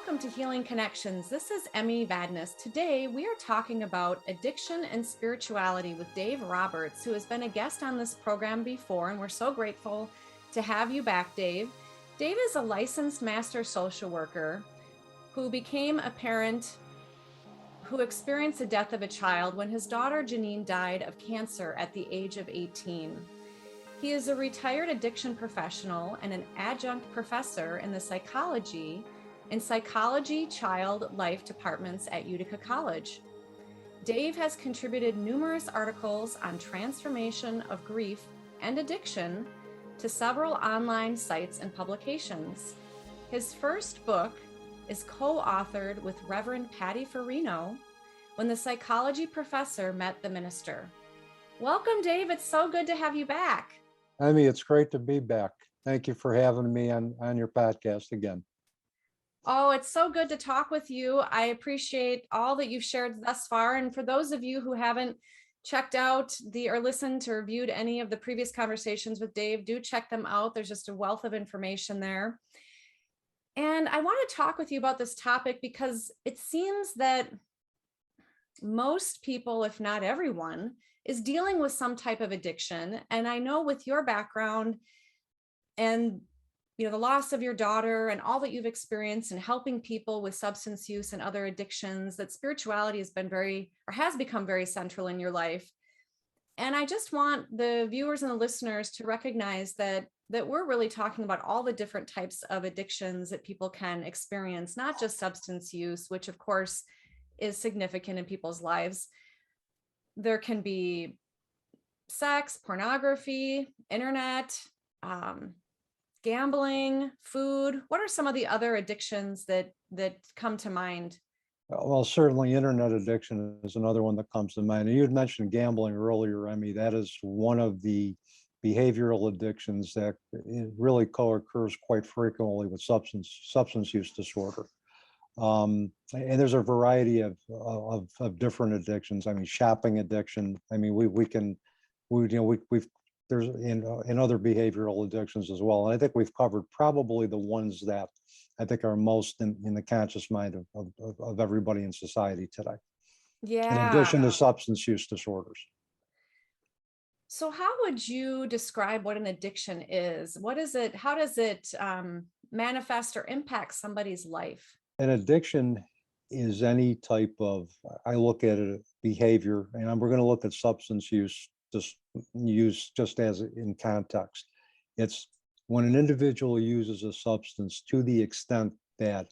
Welcome to Healing Connections. This is Emmy Vadnais. Today we are talking about addiction and spirituality with Dave Roberts, who has been a guest on this program before, and we're so grateful to have you back, Dave. Dave is a licensed master social worker who became a parent who experienced the death of a child when his daughter Janine died of cancer at the age of 18. He is a retired addiction professional and an adjunct professor in the psychology child life departments at Utica College. Dave has contributed numerous articles on transformation of grief and addiction to several online sites and publications. His first book is co-authored with Reverend Patty Farino, When the Psychology Professor Met the Minister. Welcome, Dave. It's so good to have you back. Emmy, it's great to be back. Thank you for having me on your podcast again. Oh, it's so good to talk with you. I appreciate all that you've shared thus far. And for those of you who haven't checked out or listened or reviewed any of the previous conversations with Dave, do check them out. There's just a wealth of information there. And I want to talk with you about this topic because it seems that most people, if not everyone, is dealing with some type of addiction. And I know with your background and the loss of your daughter and all that you've experienced and helping people with substance use and other addictions, that spirituality has become very central in your life. And I just want the viewers and the listeners to recognize that we're really talking about all the different types of addictions that people can experience, not just substance use, which of course is significant in people's lives. There can be sex, pornography, internet, gambling, food. What are some of the other addictions that come to mind? Well, certainly internet addiction is another one that comes to mind. And you had mentioned gambling earlier, Emmy. That is one of the behavioral addictions that really co-occurs quite frequently with substance use disorder. And there's a variety of different addictions. I mean, shopping addiction. I mean, there's in other behavioral addictions as well. And I think we've covered probably the ones that I think are most in the conscious mind of everybody in society today. Yeah. In addition to substance use disorders. So how would you describe what an addiction is? What is it? How does it manifest or impact somebody's life? An addiction is any type of, I look at it, behavior, and we're going to look at substance use just as in context. It's when an individual uses a substance to the extent that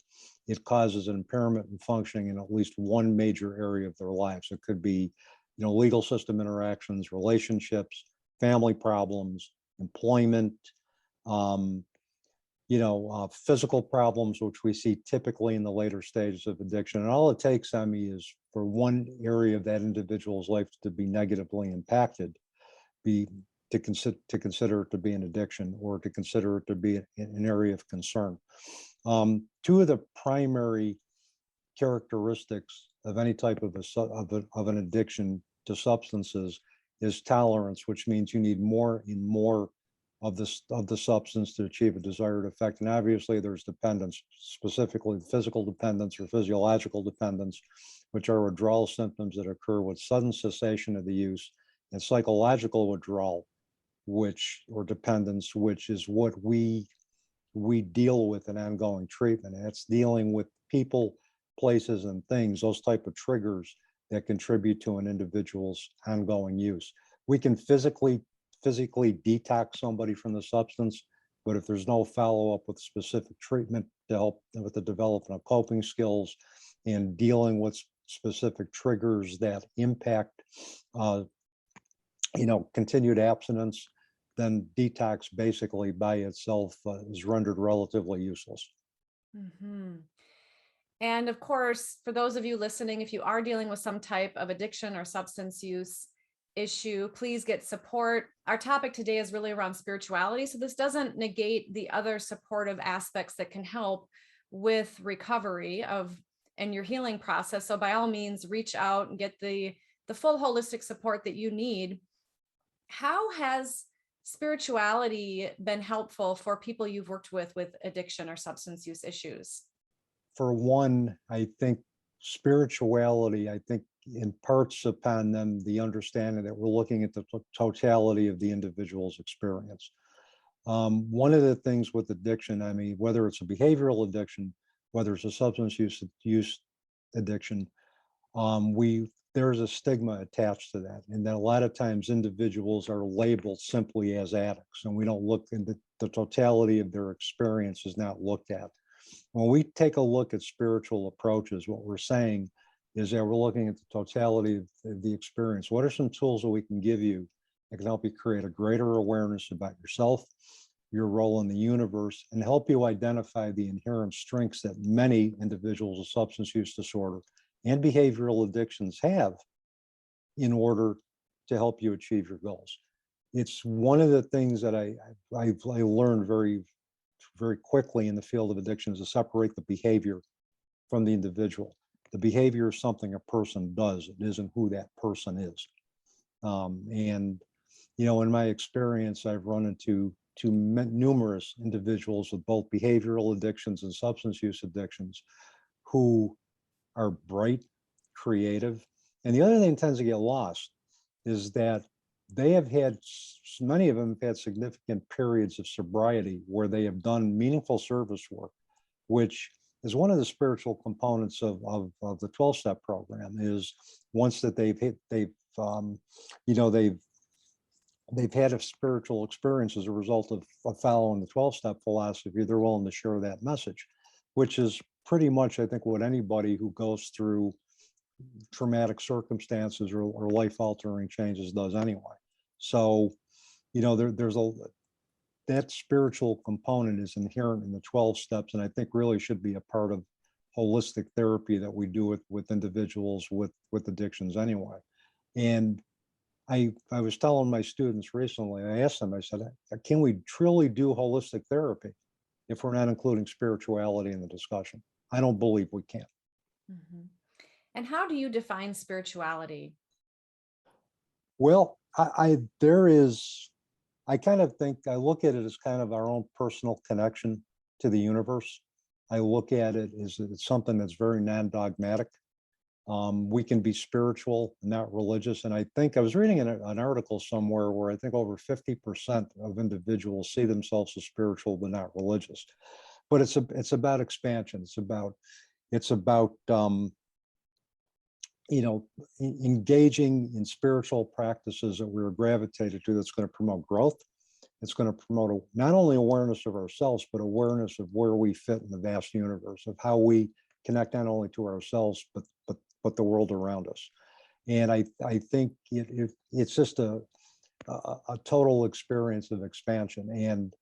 it causes an impairment in functioning in at least one major area of their lives. It could be, legal system interactions, relationships, family problems, employment, physical problems, which we see typically in the later stages of addiction. And all it takes, Emmy, is for one area of that individual's life to be negatively impacted, to consider it to be an addiction or to consider it to be an area of concern. Two of the primary characteristics of any type of an addiction to substances is tolerance, which means you need more and more of the substance to achieve a desired effect. And obviously there's dependence, specifically physical dependence or physiological dependence, which are withdrawal symptoms that occur with sudden cessation of the use, and psychological withdrawal, or dependence, which is what we deal with in ongoing treatment. And it's dealing with people, places, and things, those type of triggers that contribute to an individual's ongoing use. We can physically detox somebody from the substance, but if there's no follow-up with specific treatment to help with the development of coping skills and dealing with specific triggers that impact continued abstinence, then detox basically by itself is rendered relatively useless. Mm-hmm. And of course, for those of you listening, if you are dealing with some type of addiction or substance use issue, please get support. Our topic today is really around spirituality. So this doesn't negate the other supportive aspects that can help with recovery and your healing process. So by all means, reach out and get the full holistic support that you need. How has spirituality been helpful for people you've worked with addiction or substance use issues? for one, I think spirituality, I think imparts upon them the understanding that we're looking at the totality of the individual's experience. One of the things with addiction, I mean, whether it's a behavioral addiction, whether it's a substance use addiction, there's a stigma attached to that, and that a lot of times individuals are labeled simply as addicts, and we don't look into the totality of their experience is not looked at. When we take a look at spiritual approaches, what we're saying is that we're looking at the totality of the experience. What are some tools that we can give you that can help you create a greater awareness about yourself, your role in the universe, and help you identify the inherent strengths that many individuals with substance use disorder and behavioral addictions have in order to help you achieve your goals. It's one of the things that I learned very quickly in the field of addictions, to separate the behavior from the individual. The behavior is something a person does. It isn't who that person is. And, you know, in my experience, I've run into numerous individuals with both behavioral addictions and substance use addictions who are bright, creative. And the other thing that tends to get lost is that they have had, many of them have had significant periods of sobriety where they have done meaningful service work, which is one of the spiritual components of the 12-step program. Is once that they've had a spiritual experience as a result of following the 12-step philosophy, they're willing to share that message, which is pretty much, I think, what anybody who goes through traumatic circumstances or life-altering changes does anyway. So, you know, that spiritual component is inherent in the 12 steps, and I think really should be a part of holistic therapy that we do with individuals with addictions anyway. And I was telling my students recently, I asked them, I said, can we truly do holistic therapy if we're not including spirituality in the discussion? I don't believe we can. Mm-hmm. And how do you define spirituality? Well, I kind of think, I look at it as kind of our own personal connection to the universe. I look at it as it's something that's very non-dogmatic. We can be spiritual, not religious. And I think I was reading an article somewhere where I think over 50% of individuals see themselves as spiritual but not religious. But it's about expansion. It's about you know, engaging in spiritual practices that we're gravitated to, that's going to promote growth. It's going to promote not only awareness of ourselves, but awareness of where we fit in the vast universe, of how we connect not only to ourselves, but the world around us. And I think it's just a total experience of expansion. And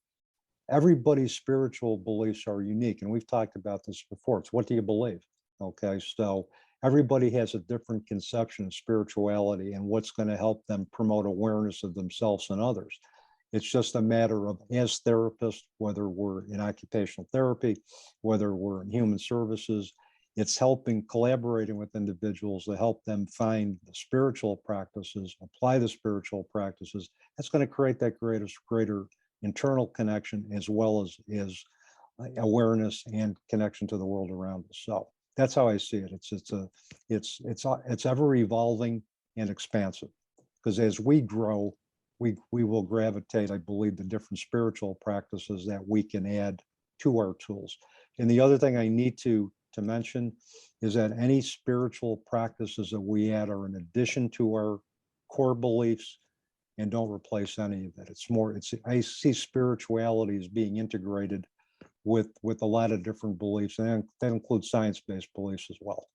everybody's spiritual beliefs are unique. And we've talked about this before. It's what do you believe? Okay, so everybody has a different conception of spirituality and what's going to help them promote awareness of themselves and others. It's just a matter of, as therapists, whether we're in occupational therapy, whether we're in human services, it's collaborating with individuals to help them find the spiritual practices, apply the spiritual practices. That's going to create that greater internal connection, as well as awareness and connection to the world around us. So that's how I see it. It's ever evolving and expansive, because as we grow, we will gravitate, I believe, to different spiritual practices that we can add to our tools. And the other thing I need to mention is that any spiritual practices that we add are in addition to our core beliefs and don't replace any of it. I see spirituality as being integrated with a lot of different beliefs, and that includes science-based beliefs as well.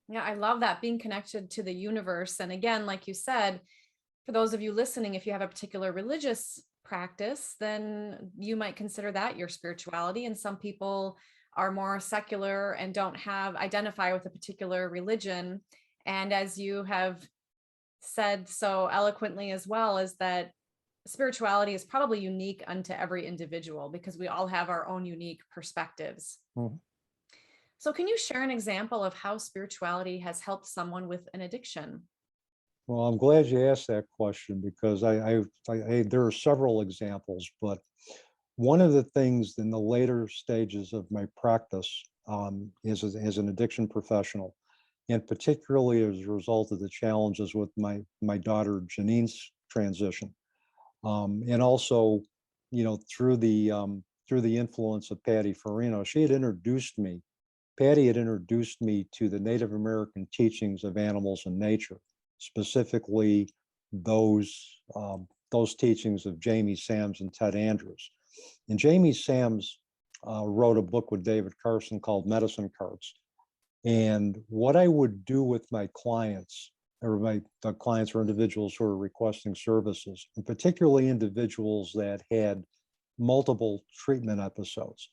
Yeah, I love that, being connected to the universe. And again, like you said, for those of you listening, if you have a particular religious practice, then you might consider that your spirituality. And some people are more secular and don't identify with a particular religion. And as you have said so eloquently as well, is that spirituality is probably unique unto every individual, because we all have our own unique perspectives. Mm-hmm. So can you share an example of how spirituality has helped someone with an addiction? Well, I'm glad you asked that question, because there are several examples, but one of the things in the later stages of my practice, as an addiction professional, and particularly as a result of the challenges with my daughter Janine's transition, and also, through the influence of Patty Farino. Patty had introduced me to the Native American teachings of animals and nature, specifically those teachings of Jamie Sams and Ted Andrews. And Jamie Sams wrote a book with David Carson called Medicine Cards. And what I would do with my clients, the clients or individuals who are requesting services, and particularly individuals that had multiple treatment episodes,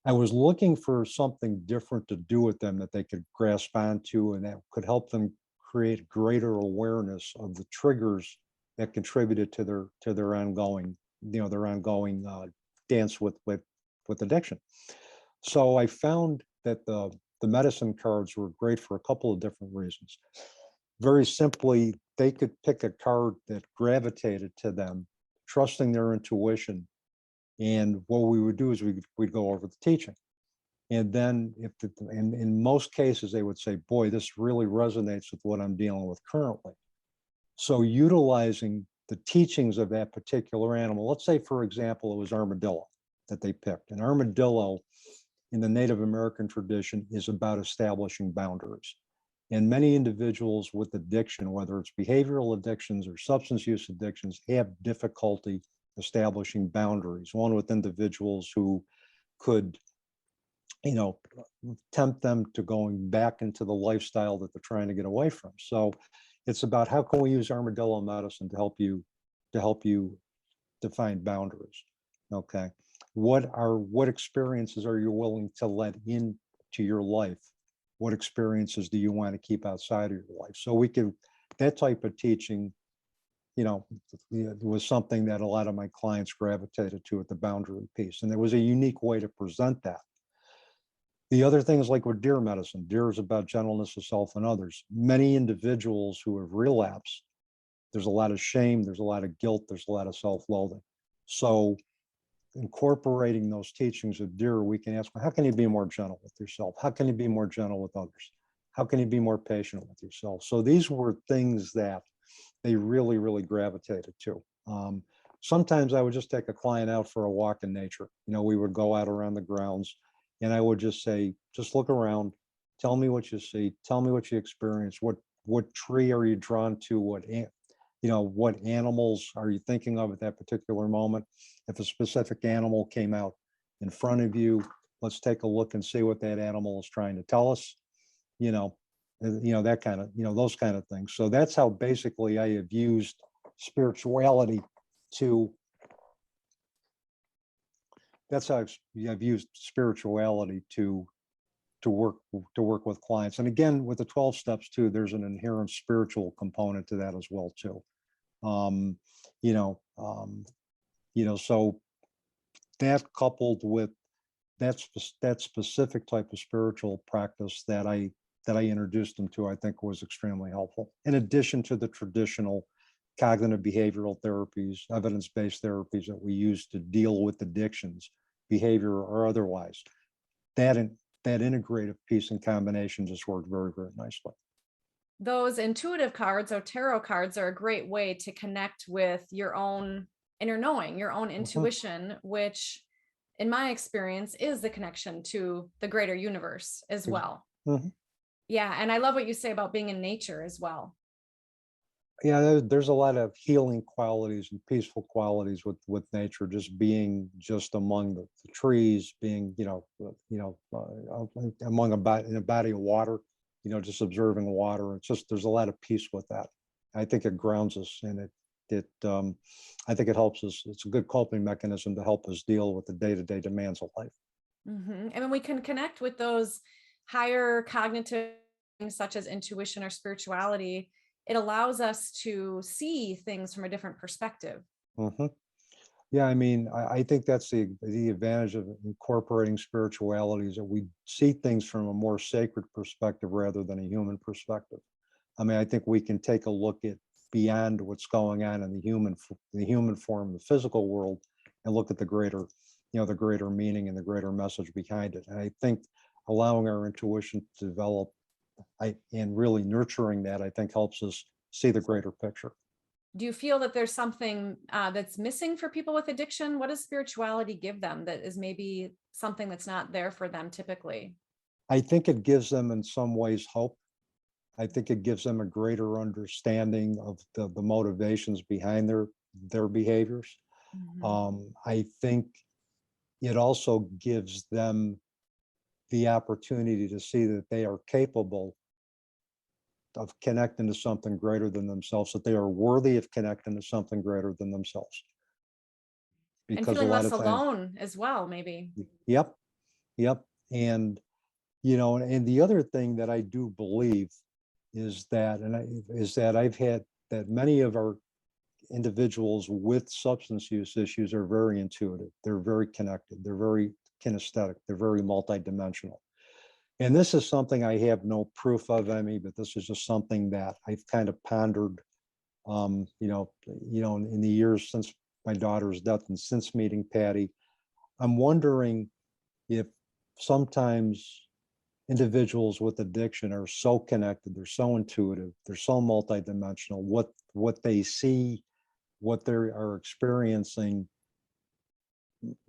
I was looking for something different to do with them that they could grasp onto and that could help them create greater awareness of the triggers that contributed to their ongoing, dance with addiction. So I found that the medicine cards were great for a couple of different reasons. Very simply, they could pick a card that gravitated to them, trusting their intuition. And what we would do is we'd go over the teaching. And then in most cases, they would say, boy, this really resonates with what I'm dealing with currently. So utilizing the teachings of that particular animal, let's say, for example, it was armadillo that they picked. And armadillo in the Native American tradition is about establishing boundaries. And many individuals with addiction, whether it's behavioral addictions or substance use addictions, have difficulty establishing boundaries. One with individuals who could, tempt them to going back into the lifestyle that they're trying to get away from. So it's about how can we use armadillo medicine to help you define boundaries. Okay. What experiences are you willing to let into your life? What experiences do you want to keep outside of your life? So that type of teaching, it was something that a lot of my clients gravitated to at the boundary piece. And there was a unique way to present that. The other things like with deer medicine, deer is about gentleness of self and others. Many individuals who have relapsed, there's a lot of shame, there's a lot of guilt, there's a lot of self-loathing. So incorporating those teachings of deer, we can ask, well, how can you be more gentle with yourself? How can you be more gentle with others? How can you be more patient with yourself? So these were things that they really, really gravitated to. Sometimes I would just take a client out for a walk in nature. We would go out around the grounds and I would just say, just look around, tell me what you see, tell me what you experience, what tree are you drawn to, what animals are you thinking of at that particular moment? If a specific animal came out in front of you, let's take a look and see what that animal is trying to tell us, that kind of, those kind of things. So that's how basically I have used spirituality to work with clients. And again, with the 12 steps too, there's an inherent spiritual component to that as well too. So that coupled with that specific type of spiritual practice that I introduced them to, I think was extremely helpful. In addition to the traditional cognitive behavioral therapies, evidence-based therapies that we use to deal with addictions, behavior or otherwise, that integrative piece and combination just worked very, very nicely. Those intuitive cards or tarot cards are a great way to connect with your own inner knowing, your own intuition, which in my experience is the connection to the greater universe as well. Yeah. And I love what you say about being in nature as well. Yeah, there's a lot of healing qualities and peaceful qualities with nature, just being among the trees, being among in a body of water, just observing water. It's just there's a lot of peace with that. I think it grounds us, and I think it helps us. It's a good coping mechanism to help us deal with the day-to-day demands of life. And when we can connect with those higher cognitive things such as intuition or spirituality, it allows us to see things from a different perspective. Yeah, I think that's the advantage of incorporating spirituality is that we see things from a more sacred perspective rather than a human perspective. I think we can take a look at beyond what's going on in the human form, the physical world, and look at the greater meaning and the greater message behind it. And I think allowing our intuition to develop, and really nurturing that, I think helps us see the greater picture. Do you feel that there's something that's missing for people with addiction? What does spirituality give them that is maybe something that's not there for them typically? I think it gives them in some ways hope. I think it gives them a greater understanding of the motivations behind their behaviors. I think it also gives them the opportunity to see that they are capable of connecting to something greater than themselves, that they are worthy of connecting to something greater than themselves. And Because a feeling lot less of times, alone as well, maybe. yep, yep. And, and the other thing that I do believe is that, I've had that many of our individuals with substance use issues are very intuitive. They're very connected. They're very kinesthetic. They're very multidimensional. And this is something I have no proof of, Emmy, but this is just something that I've kind of pondered, in the years since my daughter's death and since meeting Patty. I'm wondering if sometimes individuals with addiction are so connected, they're so intuitive, they're so multidimensional, what they see, what they are experiencing,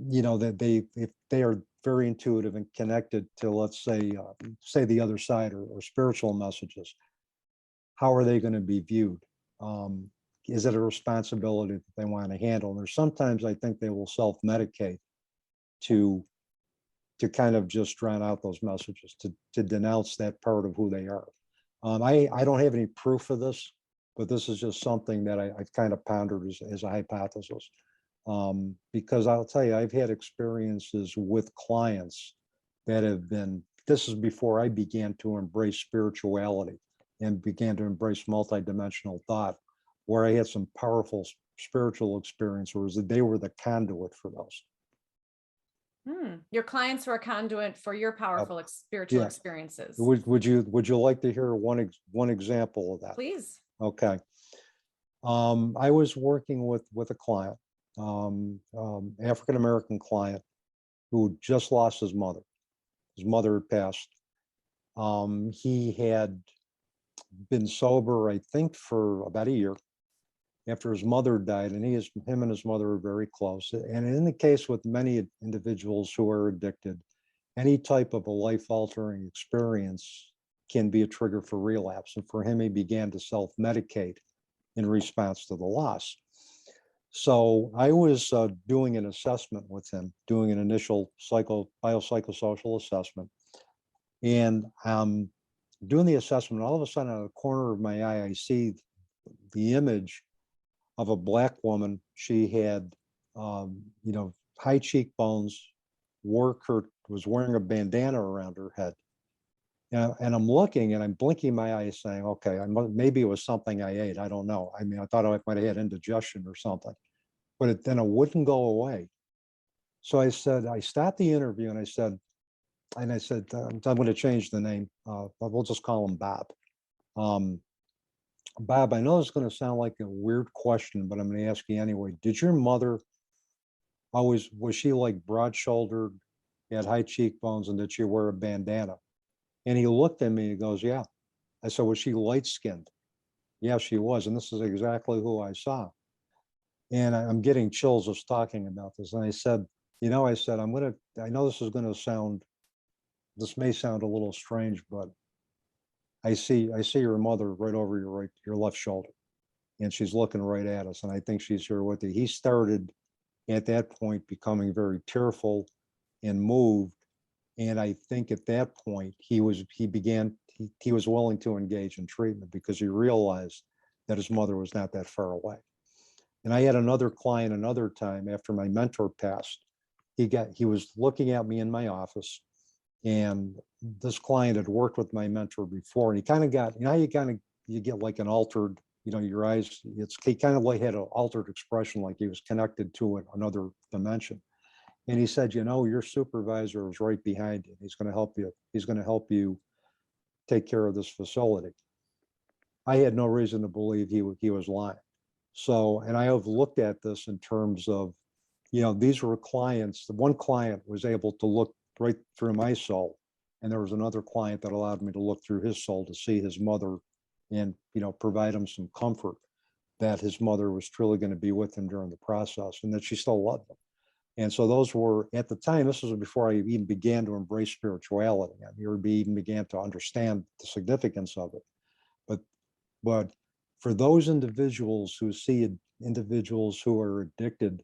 that if they are very intuitive and connected to, let's say the other side, or spiritual messages, how are they going to be viewed? Is it a responsibility that they want to handle? And there's sometimes I think they will self-medicate to kind of just drown out those messages, to denounce that part of who they are. I don't have any proof of this, but this is just something that I've kind of pondered as a hypothesis. Because I'll tell you, I've had experiences with clients that have been, this is before I began to embrace spirituality and began to embrace multidimensional thought, where I had some powerful spiritual experiences that they were the conduit for those. Your clients were a conduit for your powerful spiritual Yeah. experiences. Would you like to hear one example of that? Please. Okay. I was working with a client, African American client, who just lost his mother. His mother had passed. He had been sober, I think, for about a year after his mother died, and him and his mother were very close. And in the case with many individuals who are addicted, any type of a life-altering experience can be a trigger for relapse. And for him, he began to self-medicate in response to the loss. So I was doing an assessment with him, doing an initial biopsychosocial assessment. And doing the assessment, all of a sudden, out of the corner of my eye, I see the image of a Black woman. She had, high cheekbones, was wearing a bandana around her head. And I'm looking and I'm blinking my eyes saying, okay, maybe it was something I ate. I don't know. I mean, I thought I might have had indigestion or something, but then it wouldn't go away. So I stopped the interview and I said, I'm going to change the name. We'll just call him Bob. Bob, I know it's going to sound like a weird question, but I'm going to ask you anyway. Did your mother was she like broad-shouldered, had high cheekbones, and did she wear a bandana? And he looked at me and he goes, yeah. I said, was she light-skinned? Yeah, she was. And this is exactly who I saw. And I'm getting chills just talking about this. And I said, I know this may sound a little strange, but I see your mother right over your left shoulder, and she's looking right at us. And I think she's here with you. He started at that point becoming very tearful and moved. And I think at that point he was willing to engage in treatment because he realized that his mother was not that far away. And I had another client another time after my mentor passed. He was looking at me in my office, and this client had worked with my mentor before, and he kind of got, you get like an altered, your eyes, he kind of like had an altered expression, like he was connected to another dimension. And he said, your supervisor is right behind you. He's going to help you. He's going to help you take care of this facility. I had no reason to believe he was lying. So, and I have looked at this in terms of, these were clients. The one client was able to look right through my soul And there was another client that allowed me to look through his soul to see his mother and, provide him some comfort that his mother was truly going to be with him during the process and that she still loved him. And so those were, at the time, this was before I even began to embrace spirituality. I even began to understand the significance of it. But for those individuals who see individuals who are addicted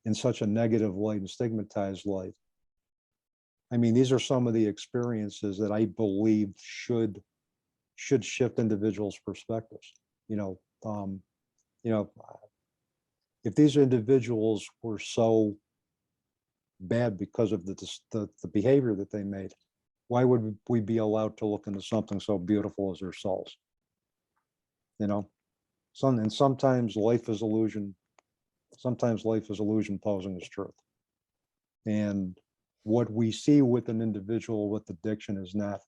in such a negative light and stigmatized light, I mean, these are some of the experiences that I believe should shift individuals' perspectives. You know, you know, if these individuals were so bad because of the behavior that they made, why would we be allowed to look into something so beautiful as their souls? Sometimes life is illusion. Sometimes life is illusion posing as truth. And what we see with an individual with addiction is not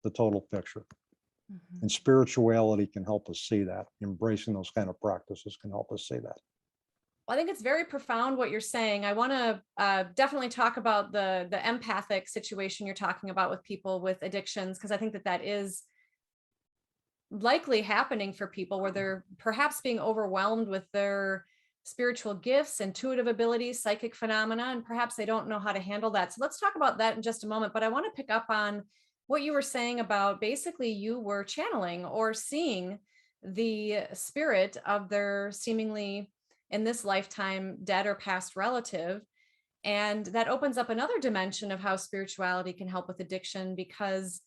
the total picture. Mhm. And spirituality can help us see that. Embracing those kind of practices can help us see that. Well, I think it's very profound what you're saying. I want to definitely talk about the empathic situation you're talking about with people with addictions, because I think that is likely happening for people where they're perhaps being overwhelmed with their spiritual gifts, intuitive abilities, psychic phenomena, and perhaps they don't know how to handle that. So let's talk about that in just a moment. But I want to pick up on what you were saying about basically you were channeling or seeing the spirit of their seemingly in this lifetime dead or past relative. And that opens up another dimension of how spirituality can help with addiction, because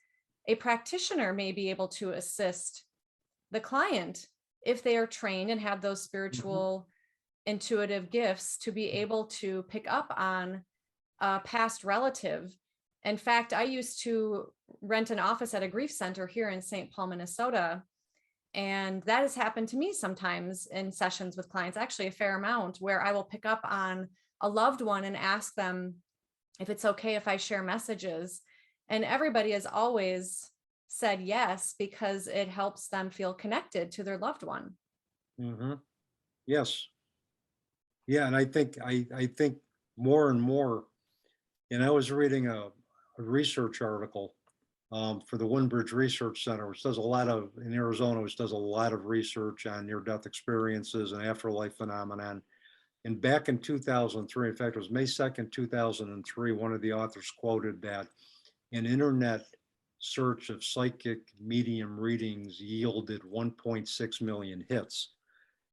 a practitioner may be able to assist the client if they are trained and have those spiritual intuitive gifts to be able to pick up on a past relative. In fact, I used to rent an office at a grief center here in St. Paul, Minnesota. And that has happened to me sometimes in sessions with clients, actually a fair amount, where I will pick up on a loved one and ask them if it's okay if I share messages. And everybody has always said yes, because it helps them feel connected to their loved one. Mm-hmm. Yes. Yeah. And I think more and more, and I was reading a research article for the Woodbridge Research Center, which does a lot of, in Arizona, which does a lot of research on near-death experiences and afterlife phenomenon. And back in 2003, in fact, it was May 2nd, 2003, one of the authors quoted that an internet search of psychic medium readings yielded 1.6 million hits.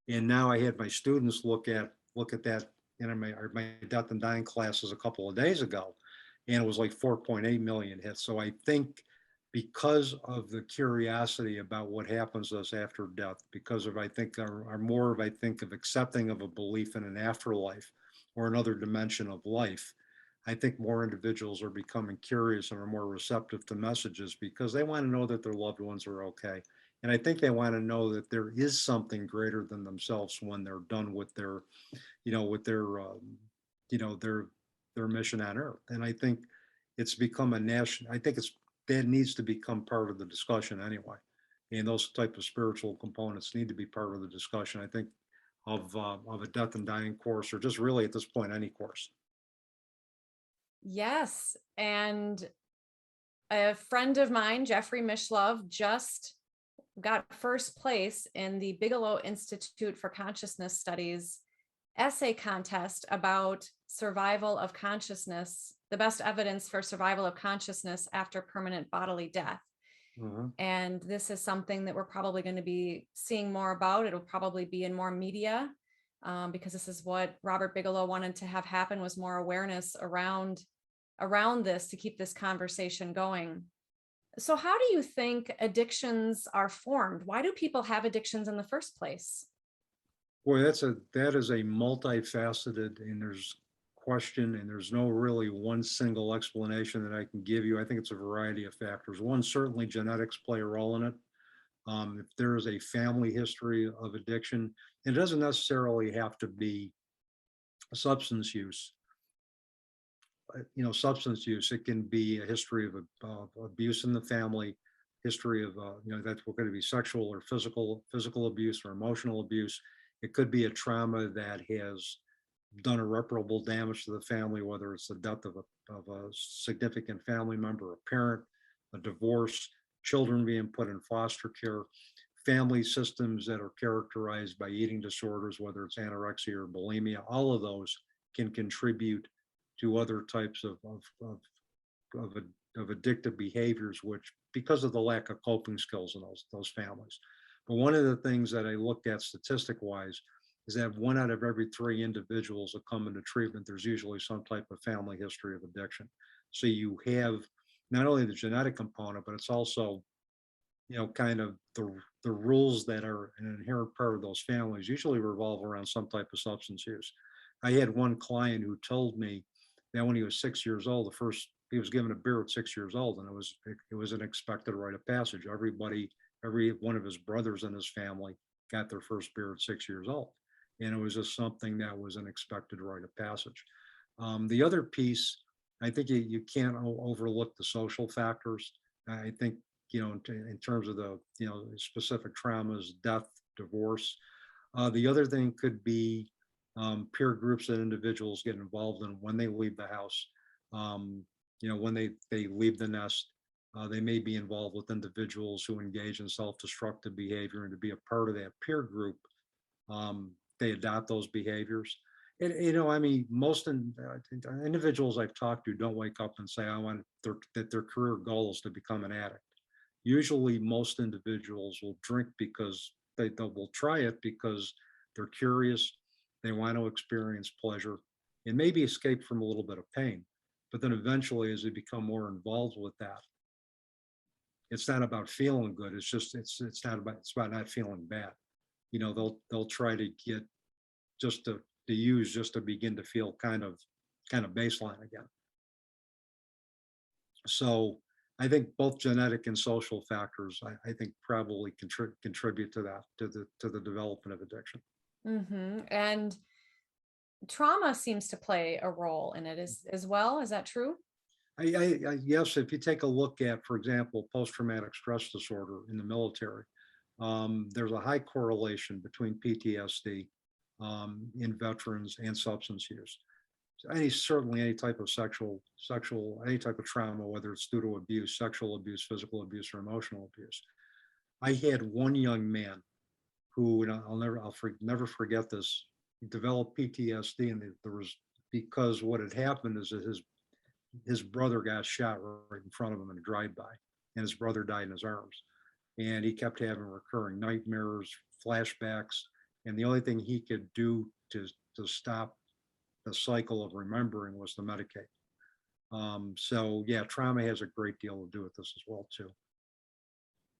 And now I had my students look at that in my death and dying classes a couple of days ago, and it was like 4.8 million hits. So I think because of the curiosity about what happens to us after death, because of, I think, are more of, I think, of accepting of a belief in an afterlife or another dimension of life, I think more individuals are becoming curious and are more receptive to messages because they want to know that their loved ones are okay. And I think they want to know that there is something greater than themselves when they're done with their, with their, their mission on Earth. And I think it's become a national. I think that needs to become part of the discussion anyway. And those type of spiritual components need to be part of the discussion. I think of a death and dying course, or just really at this point any course. Yes. And a friend of mine, Jeffrey Mishlove, just got first place in the Bigelow Institute for Consciousness Studies essay contest about survival of consciousness, the best evidence for survival of consciousness after permanent bodily death. Mhm. And this is something that we're probably going to be seeing more about. It'll probably be in more media, because this is what Robert Bigelow wanted to have happen, was more awareness around this to keep this conversation going. So how do you think addictions are formed? Why do people have addictions in the first place? Boy, that is a multifaceted and there's question, and there's no really one single explanation that I can give you. I think it's a variety of factors. One, certainly genetics play a role in it. If there is a family history of addiction, it doesn't necessarily have to be substance use. Substance use. It can be a history of abuse in the family, history of that's going to be sexual or physical abuse or emotional abuse. It could be a trauma that has done irreparable damage to the family, whether it's the death of a significant family member, a parent, a divorce, children being put in foster care, family systems that are characterized by eating disorders, whether it's anorexia or bulimia, all of those can contribute to other types of addictive behaviors, which because of the lack of coping skills in those families. But one of the things that I looked at statistic wise is that 1 out of every 3 individuals that come into treatment, there's usually some type of family history of addiction. So you have not only the genetic component, but it's also, kind of the rules that are an inherent part of those families usually revolve around some type of substance use. I had one client who told me that when he was 6 years old, he was given a beer at 6 years old, and it was an expected rite of passage. Every one of his brothers in his family got their first beer at 6 years old, and it was just something that was an expected rite of passage. The other piece, I think you can't overlook the social factors. I think, in terms of the specific traumas, death, divorce. The other thing could be peer groups that individuals get involved in when they leave the house. When they leave the nest, they may be involved with individuals who engage in self-destructive behavior, and to be a part of that peer group, they adopt those behaviors. And, I mean, most individuals I've talked to don't wake up and say, that their career goal is to become an addict. Usually most individuals will drink because they will try it because they're curious, they want to experience pleasure and maybe escape from a little bit of pain. But then eventually, as they become more involved with that, it's not about feeling good. It's about not feeling bad. They'll try to get just to use just to begin to feel kind of baseline again. So I think both genetic and social factors, I think probably contribute to that, to the development of addiction. And trauma seems to play a role in it as well. Is that true? Yes, if you take a look at, for example, post-traumatic stress disorder in the military, there's a high correlation between PTSD in veterans and substance use. Certainly any type of any type of trauma, whether it's due to abuse, sexual abuse, physical abuse, or emotional abuse. I had one young man who, and I'll never forget this. He developed PTSD, and there was, because what had happened is that his brother got shot right in front of him in a drive-by, and his brother died in his arms. And he kept having recurring nightmares, flashbacks, and the only thing he could do to stop the cycle of remembering was to medicate. So yeah, trauma has a great deal to do with this as well too.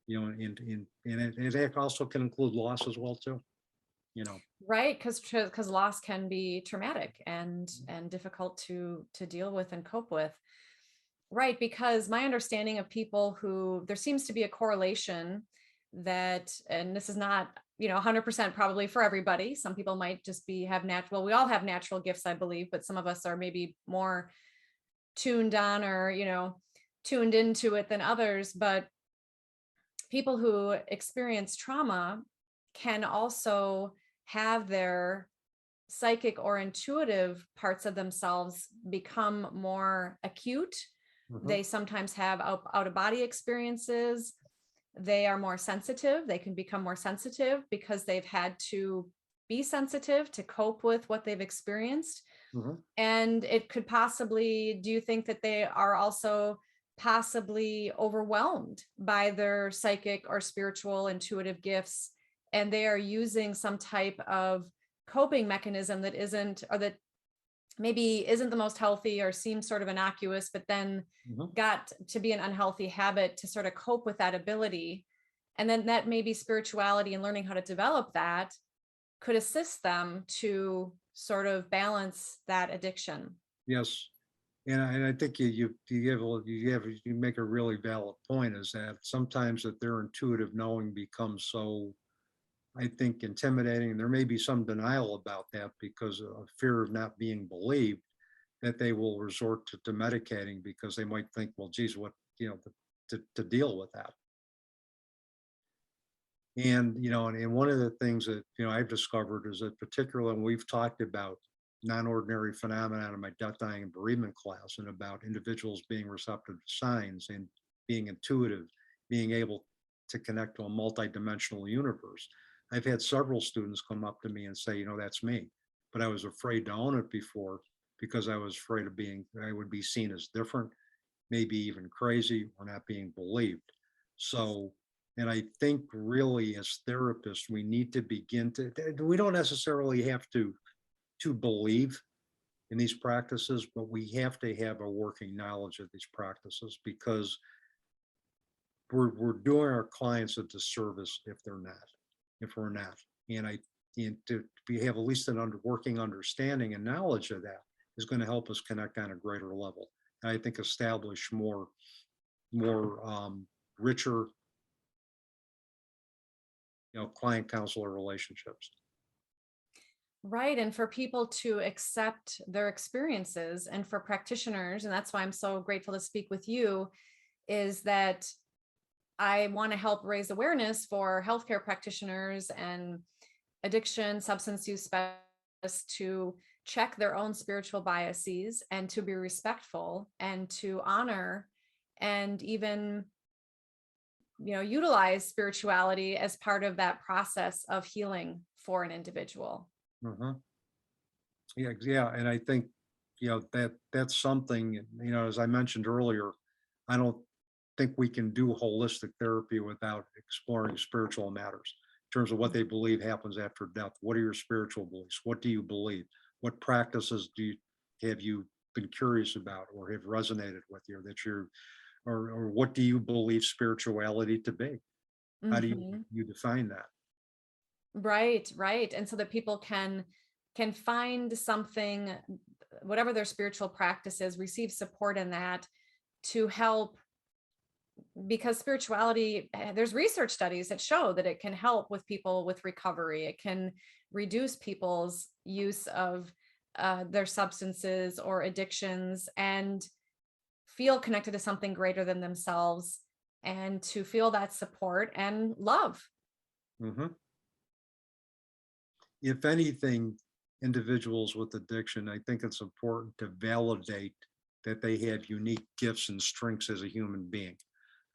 And it also can include loss as well too. Right, because loss can be traumatic and difficult to deal with and cope with. Right, because my understanding of people who, there seems to be a correlation that, and this is not 100% probably for everybody. Some people might just have natural, we all have natural gifts, I believe, but some of us are maybe more tuned on or tuned into it than others. But people who experience trauma can also have their psychic or intuitive parts of themselves become more acute. They sometimes have out of body experiences. They are more sensitive. They can become more sensitive because they've had to be sensitive to cope with what they've experienced. And it could possibly, do you think that they are also possibly overwhelmed by their psychic or spiritual intuitive gifts, and they are using some type of coping mechanism that isn't, or that maybe isn't the most healthy or seems sort of innocuous, but then got to be an unhealthy habit to sort of cope with that ability. And then that maybe spirituality and learning how to develop that could assist them to sort of balance that addiction. Yes. And I think you make a really valid point, is that sometimes that their intuitive knowing becomes so, I think, intimidating. There may be some denial about that because of fear of not being believed, that they will resort to medicating because they might think, well, geez, what, to deal with that. And, and one of the things that, I've discovered is that, particularly when we've talked about non-ordinary phenomenon in my death, dying, and bereavement class, and about individuals being receptive to signs and being intuitive, being able to connect to a multidimensional universe. I've had several students come up to me and say, that's me, but I was afraid to own it before because I was afraid of I would be seen as different, maybe even crazy, or not being believed. So, and I think really as therapists, we need to begin to, we don't necessarily have to believe in these practices, but we have to have a working knowledge of these practices, because we're doing our clients a disservice if we're not. And to have at least an working understanding and knowledge of that is going to help us connect on a greater level. And I think establish more richer, client counselor relationships. Right. And for people to accept their experiences, and for practitioners, and that's why I'm so grateful to speak with you, is that I want to help raise awareness for healthcare practitioners and addiction, substance use specialists to check their own spiritual biases and to be respectful and to honor and even utilize spirituality as part of that process of healing for an individual. Uh-huh. Yeah, and I think that's something, as I mentioned earlier, I don't think we can do holistic therapy without exploring spiritual matters in terms of what they believe happens after death. What are your spiritual beliefs? What do you believe? What practices have you been curious about or have resonated with you, or what do you believe spirituality to be? How do Mhm. you define that? Right. And so that people can find something, whatever their spiritual practice is, receive support in that to help, because spirituality, there's research studies that show that it can help with people with recovery. It can reduce people's use of their substances or addictions, and feel connected to something greater than themselves, and to feel that support and love. Hmm. If anything, individuals with addiction, I think it's important to validate that they have unique gifts and strengths as a human being.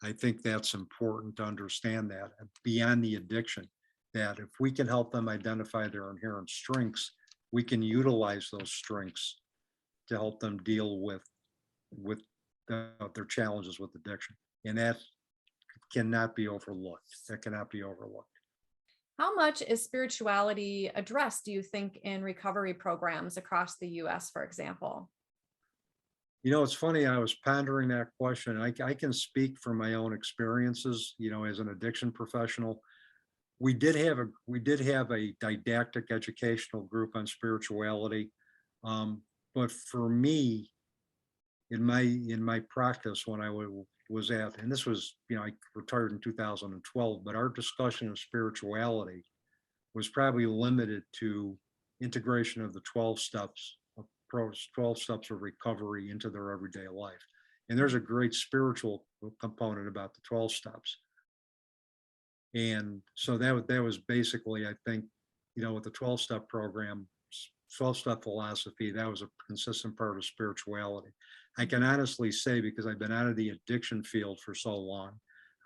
I think that's important to understand that beyond the addiction, that if we can help them identify their inherent strengths, we can utilize those strengths to help them deal with their challenges with addiction. And that cannot be overlooked. That cannot be overlooked. How much is spirituality addressed, do you think, in recovery programs across the US, for example? It's funny. I was pondering that question. I can speak from my own experiences, as an addiction professional. We did have a didactic educational group on spirituality. But for me, in my practice, when I was at, and this was, I retired in 2012, but our discussion of spirituality was probably limited to integration of the 12 steps of 12 steps of recovery into their everyday life. And there's a great spiritual component about the 12 steps. And so that was basically, I think, with the 12-step program, 12-step philosophy, that was a consistent part of spirituality. I can honestly say, because I've been out of the addiction field for so long,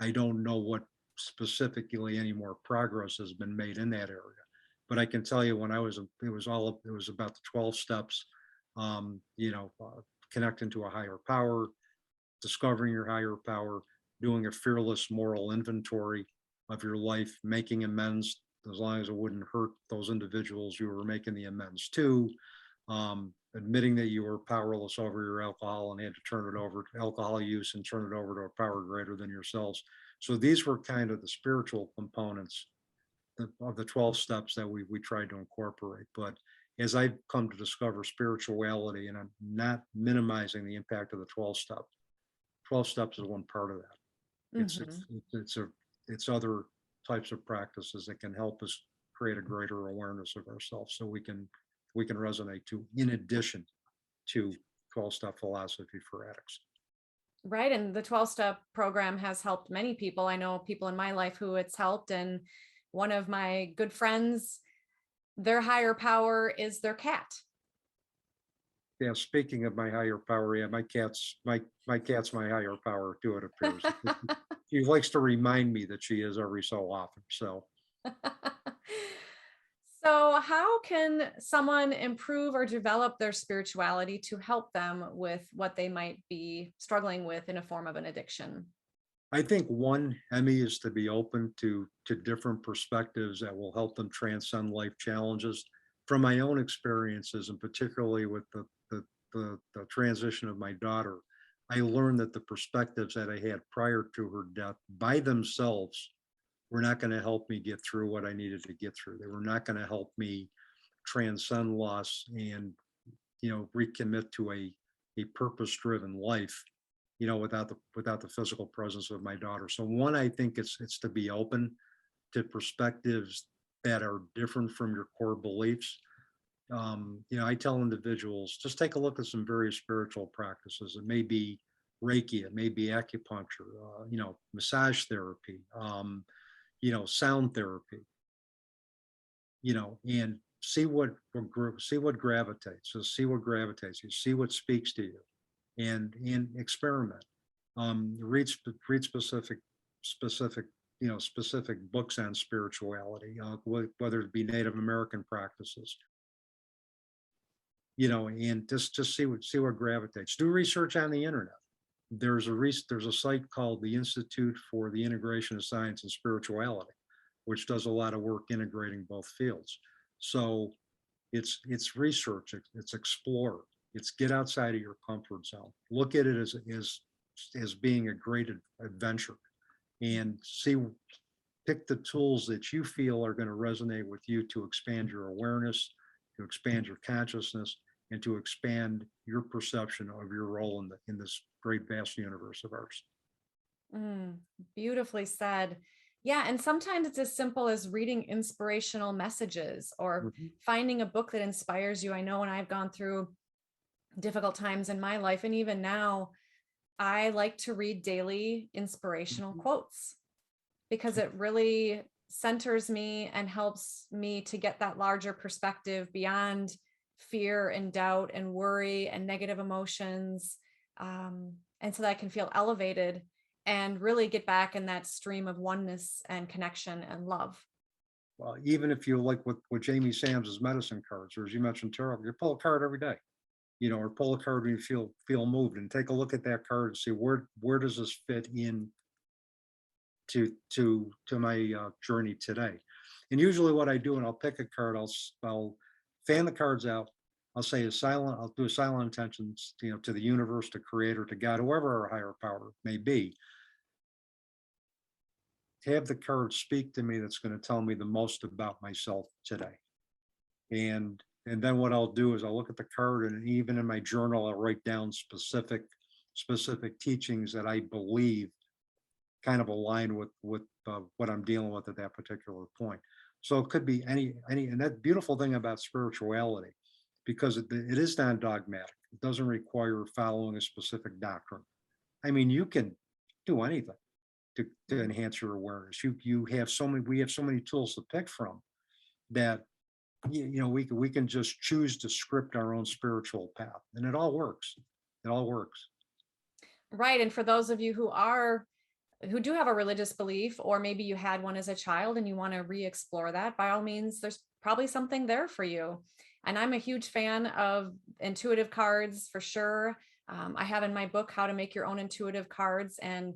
I don't know what specifically any more progress has been made in that area. But I can tell you, when it was about the 12 steps, connecting to a higher power, discovering your higher power, doing a fearless moral inventory of your life, making amends as long as it wouldn't hurt those individuals you were making the amends to, admitting that you were powerless over your alcohol and had to turn it over to alcohol use and turn it over to a power greater than yourselves. So these were kind of the spiritual components of the 12 steps that we tried to incorporate. But as I've come to discover spirituality, and I'm not minimizing the impact of the 12 steps is one part of that. It's Mhm. it's other types of practices that can help us create a greater awareness of ourselves, so we can resonate to, in addition to 12-step philosophy for addicts. Right. And the 12-step program has helped many people. I know people in my life who it's helped. And one of my good friends, their higher power is their cat. Yeah, speaking of my higher power, yeah, my cat's my higher power too, it appears. She likes to remind me that she is every so often. So So, how can someone improve or develop their spirituality to help them with what they might be struggling with in a form of an addiction? I think one, Emmy, is to be open to different perspectives that will help them transcend life challenges. From my own experiences, and particularly with the transition of my daughter, I learned that the perspectives that I had prior to her death by themselves were not going to help me get through what I needed to get through. They were not going to help me transcend loss and, recommit to a purpose-driven life, without the physical presence of my daughter. So one, I think it's to be open to perspectives that are different from your core beliefs. I tell individuals, just take a look at some various spiritual practices. It may be Reiki, it may be acupuncture, massage therapy, sound therapy, and see what gravitates. So see what gravitates you, see what speaks to you, and experiment. Read specific books on spirituality, whether it be Native American practices, and just see what gravitates. Do research on the internet. There's a site called the Institute for the Integration of Science and Spirituality, which does a lot of work integrating both fields. So it's research, it's explore, it's get outside of your comfort zone. Look at it as being a great adventure, and pick the tools that you feel are going to resonate with you to expand your awareness, to expand your consciousness, and to expand your perception of your role in this great vast universe of ours. Mm, beautifully said. Yeah, and sometimes it's as simple as reading inspirational messages or Mhm, finding a book that inspires you. I know when I've gone through difficult times in my life, and even now, I like to read daily inspirational mhm. quotes because it really centers me and helps me to get that larger perspective beyond fear and doubt and worry and negative emotions. And so that I can feel elevated and really get back in that stream of oneness and connection and love. Well, even if you like with Jamie Sams's medicine cards, or as you mentioned, tarot, you pull a card every day, or pull a card when you feel moved, and take a look at that card and see where does this fit in to my journey today. And usually, what I do, and I'll pick a card, I'll fan the cards out. I'll do a silent intentions, to the universe, to creator, to God, whoever our higher power may be. Have the card speak to me that's going to tell me the most about myself today. And then what I'll do is I'll look at the card, and even in my journal, I'll write down specific teachings that I believe kind of align with what I'm dealing with at that particular point. So it could be any, and that beautiful thing about spirituality, because it is non dogmatic. It doesn't require following a specific doctrine. I mean, you can do anything to Mhm. enhance your awareness. We have so many tools to pick from that we can just choose to script our own spiritual path, and it all works. It all works. Right. And for those of you who do have a religious belief, or maybe you had one as a child and you want to re-explore that, by all means, there's probably something there for you. And I'm a huge fan of intuitive cards for sure. I have in my book how to make your own intuitive cards, and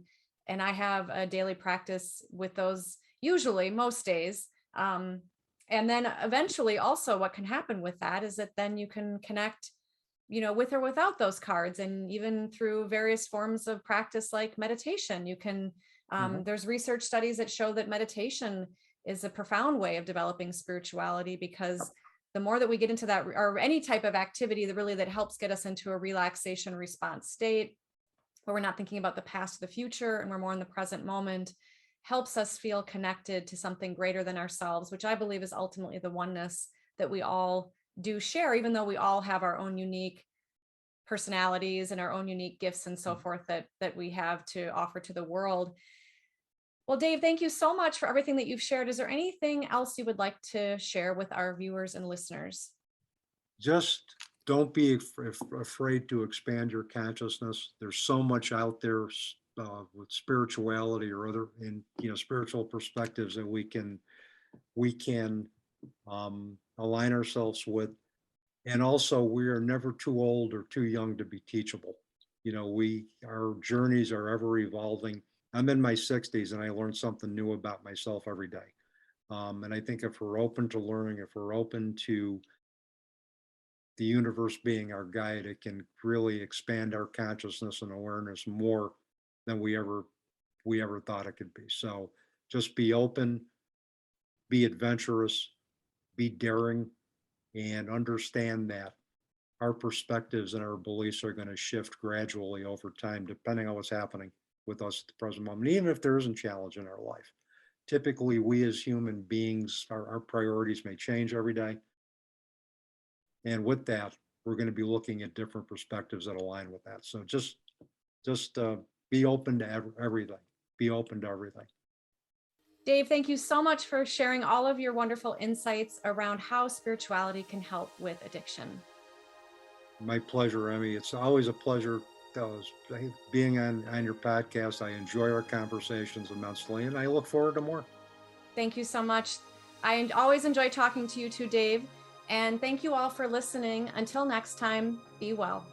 I have a daily practice with those usually most days. And then eventually, also, what can happen with that is that then you can connect, with or without those cards, and even through various forms of practice like meditation. You can, Mhm. there's research studies that show that meditation is a profound way of developing spirituality, because the more that we get into that, or any type of activity that really that helps get us into a relaxation response state where we're not thinking about the past or the future and we're more in the present moment, helps us feel connected to something greater than ourselves, which I believe is ultimately the oneness that we all do share, even though we all have our own unique personalities and our own unique gifts and so forth that we have to offer to the world. Well, Dave, thank you so much for everything that you've shared. Is there anything else you would like to share with our viewers and listeners? Just don't be afraid to expand your consciousness. There's so much out there with spirituality or other, in spiritual perspectives that we can align ourselves with. And also, we are never too old or too young to be teachable. Our journeys are ever evolving. I'm in my 60s and I learn something new about myself every day. And I think if we're open to learning, if we're open to the universe being our guide, it can really expand our consciousness and awareness more than we ever thought it could be. So just be open, be adventurous, be daring, and understand that our perspectives and our beliefs are going to shift gradually over time, depending on what's happening with us at the present moment, even if there isn't challenge in our life. Typically, we as human beings, our priorities may change every day. And with that, we're going to be looking at different perspectives that align with that. So just be open to everything. Be open to everything. Dave, thank you so much for sharing all of your wonderful insights around how spirituality can help with addiction. My pleasure, Emmy. It's always a pleasure being on your podcast. I enjoy our conversations immensely, and I look forward to more. Thank you so much. I always enjoy talking to you too, Dave. And thank you all for listening. Until next time, be well.